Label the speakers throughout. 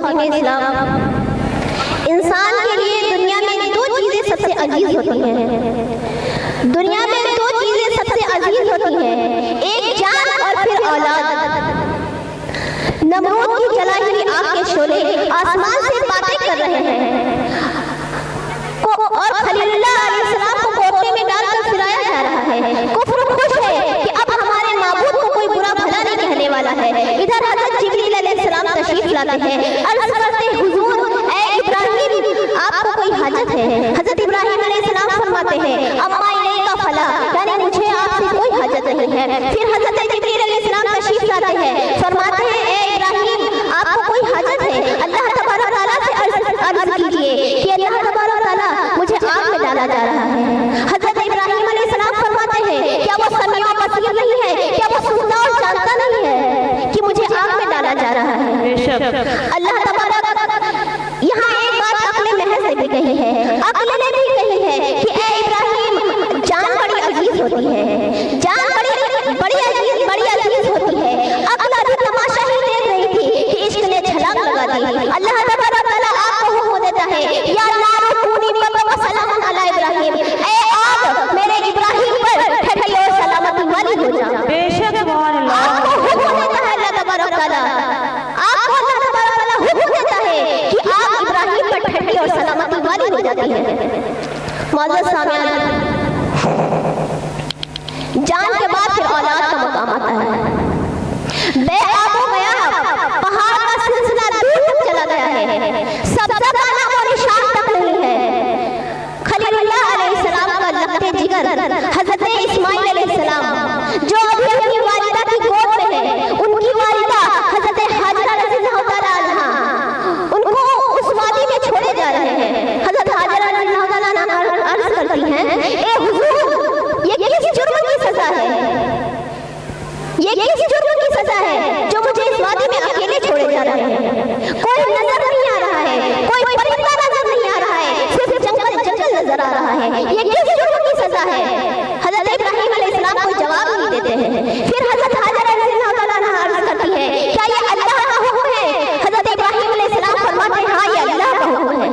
Speaker 1: खादिम इस्लाम, इंसान के लिए दुनिया में दो चीजें सबसे अजीज होती हैं। दुनिया में दो चीजें सबसे अजीज होती हैं, एक जान और फिर औलाद। नमरूद की जलाई हुई आग के शोले आसमान से बातें कर रहे हैं और खलीलुल्लाह अलैहिस्सलाम को कोठे में डालकर फिराया जा रहा है। कुफ्र खुश है कि अब हमारे माबूद को कोई बुरा भला नहीं कहने वाला है। इधर हज़रत जिब्रील अलैहिस्सलाम तशरीफ लाते हैं, अर्ज़ करते हैं हुजूर ऐ इब्राहिम आपको कोई हाजत है? हज़रत इब्राहिम अलैहिस्सलाम फरमाते हैं अम्मा इलैका फला, यानी मुझे आपसे कोई हाजत नहीं है। फिर हज़रत जिब्रील अलैहिस्सलाम तशरीफ लाते हैं, फरमाते हैं ऐ इब्राहिम आपको कोई हाजत है? अल्लाह तबारक तआला से अर्ज़ कीजिए कि अल्लाह तबारक तआला मुझे आग में डाला जा रहा है। हज़रत इब्राहिम अलैहिस्सलाम फरमाते हैं क्या वो समीअ व बसीर नहीं है? क्या वो सुनता और जानता नहीं है कि मुझे आग में डाला जा रहा है? अल्लाह तबारक यहाँ एक बात अक्ल महज़ ने भी कही है, अक्ल ने भी कही है कि ऐ इब्राहिम जान बड़ी अजीज होती है, जान बड़ी अजीज होती है। अक्ल अभी तमाशा ही देख रही थी कि इश्क ने छलांग लगा दी। अल्लाह तबारक तआला आपको हुक्म देता है या नार कूनी व सलामुन अला इब्राहिम, ऐ आग मेरे इब्राहिम पर ठंडी और सलामती वाली हो जा।
Speaker 2: बेशक सुभान अल्लाह,
Speaker 1: आपको हुक्म देता है अल्लाह तबारक तआला, आपको अल्लाह तबारक तआला हुक्म देता है कि आग इब्राहिम पर ठंडी और सलामती वाली हो जाती है। मुअज़्ज़ज़ सामिईन, जान के बाद फिर औलाद का मकाम आता है। बेआब हो गया, पहाड़ का सिलसिला दूर तक चला गया है, सब्ज़ा का नाम और निशान तक नहीं है। खलीलुल्लाह अलैहिस्सलाम का लफ्ते जिगर हज़रत इस्माइल अलैहिस्सलाम जो अभी अपनी वालिदा की गोद में है, उनकी वालिदा हज़रत हाजरा रज़ियल्लाहु तआला अन्हा उनको उस वादी में छोड़े जा रहे हैं। हज़रत हाजरा रज़ियल्लाहु तआला अन्हा अर्ज़ करती हैं ए हुजूर ये किस जुर्म की सजा है? ये किस जुर्म की सजा है जो मुझे इस वादी में अकेले छोड़े जा रहे हैं? कोई नजर नहीं आ रहा है, कोई परिंदा नजर नहीं आ रहा है, सिर्फ जंगल नजर आ रहा है। ये किस जुर्म की सजा है? हज़रत इब्राहिम अलैहिस्सलाम कोई जवाब नहीं देते हैं। फिर हज़रत हाजरा रज़ियल्लाहु तआला अन्हा अर्ज़ करती है क्या ये अल्लाह का हुक्म है? हज़रत इब्राहिम अलैहिस्सलाम फरमाते हैं हाँ ये अल्लाह का हुक्म है।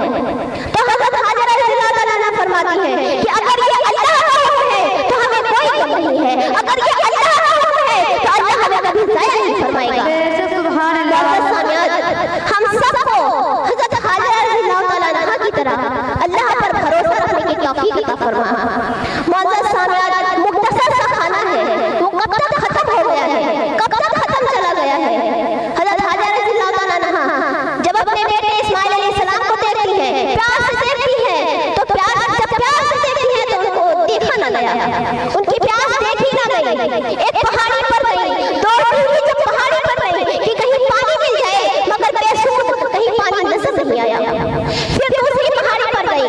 Speaker 1: तो हज़रत हाजरा रज़ियल्लाहु तआला अन्हा फरमाती है कि अगर ये अल्लाह का हुक्म है तो हमें कोई गम नहीं है, अगर ये अल्लाह का हुक्म है तो अल्लाह हमें कभी ज़ाया नहीं फरमाएगा।
Speaker 2: बेशक सुभान अल्लाह,
Speaker 1: हम सबको हज़रत हाजरा रज़ियल्लाहु तआला अन्हा की तरह अल्लाह पर भरोसा रखने की तौफीक अता फरमा। मुअज़्ज़ज़ सामिईन, मुख्तसर सा खाना है, वो कब तक खत्म हो गया है, कब तक खत्म चला गया है। हज़रत हाजरा रज़ियल्लाहु तआला अन्हा जब अपने बेटे इस्माइल अलैहिस्सलाम को देखती है, प्यार से देखती है, तो जब प्यार से देखती है तो उनको देखा ना गया, उनकी प्यास देखी ना गई। एक पहाड़ी पर गई, दौड़ती हुई जब पहाड़ी पर गई कि कहीं पानी मिल जाए, मगर बेसुध कहीं पानी नजर नहीं आया। फिर दूसरी पहाड़ी पर गई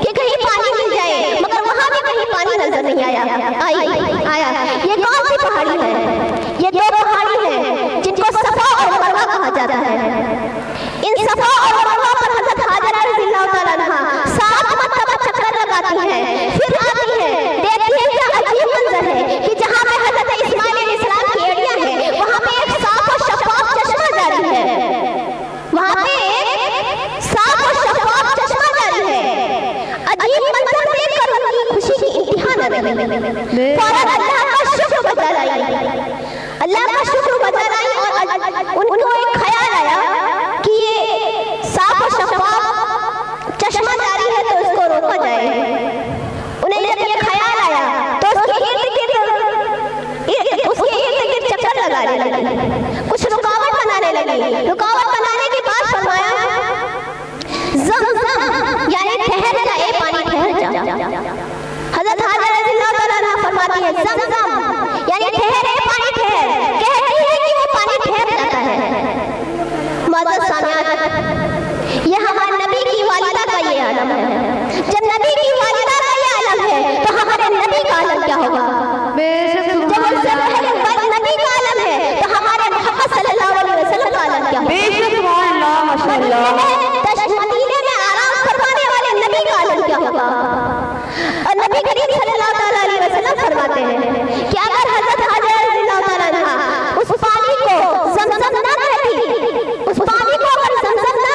Speaker 1: कि कहीं पानी मिल जाए, मगर वहां भी कहीं पानी नजर नहीं आया। ये कौन सी पहाड़ी है? ये दो पहाड़ी है जिनको सफा और मरवा कहा जाता है। इन सफा और मरवा पर हज़रत हाजरा रज़ियल्लाहु तआला अन्हा 7 मरतबा चक्कर लगाती है, फिर आती है, देखती है क्या अजीब मंजर है कि जहां पे हज़रत इस्माइल अलैहिस्सलाम की एड़ियां है वहां पे एक साफ और शफाफ चश्मा जारी है, वहां पे एक साफ और शफाफ चश्मा जारी है। अजीब मंजर देखकर उनकी खुशी की इंतहा न रही, फौरन अल्लाह का शुक्र बजा लाई, अल्लाह का शुक्र बजा लाई और उनको एक ख्याल आया कि ये साफ और शफाफ चश्मा जारी है तो इसको रोका जाए। उन्हें जब ये ख्याल आया तो उसके इर्द गिर्द चक्कर लगाने लगी, कुछ रुकावट बनाने लगी। रुकावट बनाने के बाद फरमाया ज़म यानी ठहर जा, ए पानी ठहर जा। हज़रत हाजरा रज़ियल्लाहु तआला अन्हा फरमाती है ज़म यानी ठहर, ए पानी ठहर, कहती है कि वो पानी ठहर जाता है। मुअज़्ज़ज़ सामिईन, ये हमारे नबी की वालिदा का ये आलम है। जब नबी की वालिदा का ये आलम है तो हमारे नबी का आलम क्या होगा? जब उससे पहले नबी का आलम है तो हमारे मोहम्मद सल्लल्लाहु अलैहि वसल्लम का आलम क्या होगा?
Speaker 2: बेशक सुभान अल्लाह, माशाअल्लाह,
Speaker 1: मदीने में आराम फरमाने वाले नबी का आलम क्या होगा? और नबी करीम सल्लल्लाहु अलैहि वसल्लम फरमाते हैं कि अगर हज़रत हाजरा रज़ियल्लाहु तआला अन्हा उस पानी को ज़मज़म न कहती, उस पानी को अगर ज़मज़म न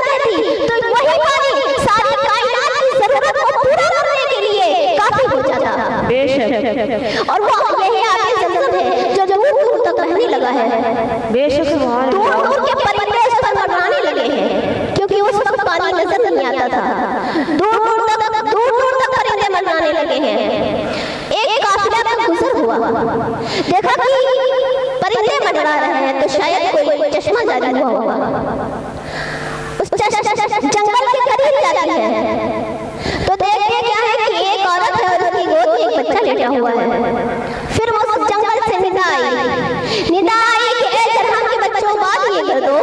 Speaker 1: जंगल के करीब जाती है तो देखते क्या है कि एक औरत है और उसकी गोद में एक बच्चा लेटा हुआ है। फिर वो उस जंगल से निदा आई कि ए जरहम के बच्चों बात ये कर दो,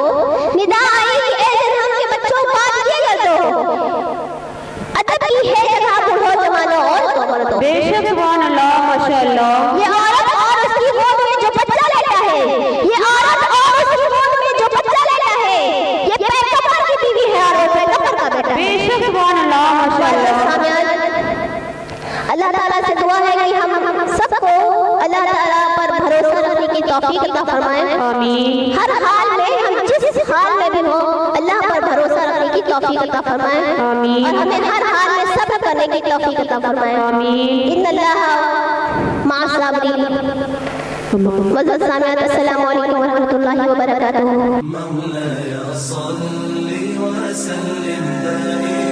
Speaker 1: निदा आई कि ए जरहम के बच्चों बात ये कर दो, अदब की है जगह बूढ़ो जवानो और तो मर्दो।
Speaker 2: बेशक सुभान अल्लाह माशाअल्लाह।
Speaker 1: ये औरत और उसकी गोद में जो बच्चा लेटा है, ये औरत और उसकी गोद में जो बच्चा लेटा है, ये पैगंबर की बीवी है और वो पैगंबर का बेटा है।
Speaker 2: बेशक सुभान अल्लाह माशाअल्लाह।
Speaker 1: अल्लाह ताला से दुआ है कि हम सबको अल्लाह ताला पर भरोसा रखने की तौफीक अता फरमाए।
Speaker 2: आमीन।
Speaker 1: हर हाल में हम जिस हाल में भी हो अल्लाह पर भरोसा रखने की तौफीक अता फरमाए।
Speaker 2: आमीन।
Speaker 1: और हमें हर हाल में सब्र करने की तौफीक अता फरमाए।
Speaker 2: आमीन।
Speaker 1: इन्नल्लाह मअस साबिरीन। वज़ल सामियात अस्सलामु अलैकुम व रहमतुल्लाहि व बरकातुहू।
Speaker 3: मौलाया सल्लि व सल्लिम दाइम